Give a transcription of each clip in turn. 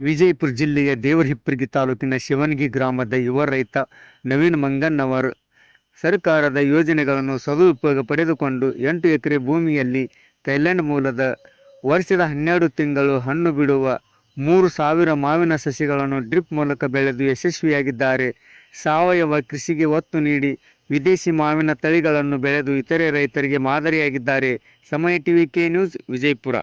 ವಿಜಯಪುರ ಜಿಲ್ಲೆಯ ದೇವರಹಿಪ್ಪರಗಿ ತಾಲೂಕಿನ ಶಿವನಗಿ ಗ್ರಾಮದ ಯುವ ರೈತ ನವೀನ್ ಮಂಗನ್ನವರ್ ಸರ್ಕಾರದ ಯೋಜನೆಗಳನ್ನು ಸದುಪಯೋಗ ಪಡೆದುಕೊಂಡು 8 ಎಕರೆ ಭೂಮಿಯಲ್ಲಿ ಥೈಲ್ಯಾಂಡ್ ಮೂಲದ ವರ್ಷದ 12 ತಿಂಗಳು ಹಣ್ಣು ಬಿಡುವ 3,000 ಮಾವಿನ ಸಸಿಗಳನ್ನು ಡ್ರಿಪ್ ಮೂಲಕ ಬೆಳೆದು ಯಶಸ್ವಿಯಾಗಿದ್ದಾರೆ. ಸಾವಯವ ಕೃಷಿಗೆ ಒತ್ತು ನೀಡಿ ವಿದೇಶಿ ಮಾವಿನ ತಳಿಗಳನ್ನು ಬೆಳೆದು ಇತರೆ ರೈತರಿಗೆ ಮಾದರಿಯಾಗಿದ್ದಾರೆ. ಸಮಯ ಟಿವಿ ಕೆ ನ್ಯೂಸ್ ವಿಜಯಪುರ.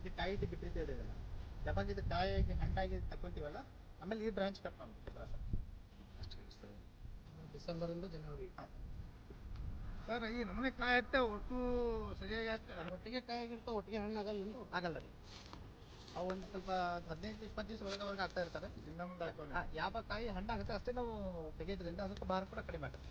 ಇದು ಕಾಯಿ ಬಿಟ್ಟಿರ್ತೇವೆ ಇದೆಲ್ಲ ಯಾವಾಗ ಇದು ಕಾಯಿಯಾಗಿ ಹಣ್ಣಾಗಿ ತಗೊಂತೀವಲ್ಲ ಆಮೇಲೆ ಈ ಬ್ರಾಂಚ್ ಕಟ್ ಮಾಡ್ತೀವಿ ಡಿಸೆಂಬರಿಂದ ಜನವರಿ. ಸರ್ ಈ ನಮೂನೆ ಕಾಯಿ ಆಗ್ತಾ ಒಟ್ಟು ಸರಿಯಾಗಿ ಒಟ್ಟಿಗೆ ಕಾಯಿ ಆಗಿರ್ತಾವೆ, ಒಟ್ಟಿಗೆ ಹಣ್ಣಾಗಲ್ಲ ಆಗಲ್ಲ ರೀ. ಅವು ಒಂದು ಸ್ವಲ್ಪ 15-20 ದಿವಸ ಒಳಗೆ ಆಗ್ತಾ ಇರ್ತಾರೆ. ಇನ್ನೊಂದು ಯಾವ ಕಾಯಿ ಹಣ್ಣಾಗುತ್ತೆ ಅಷ್ಟೇ ನಾವು ತೆಗೆಯೋದ್ರಿಂದ ಅದಕ್ಕೆ ಭಾರ ಕೂಡ ಕಡಿಮೆ ಆಗುತ್ತೆ.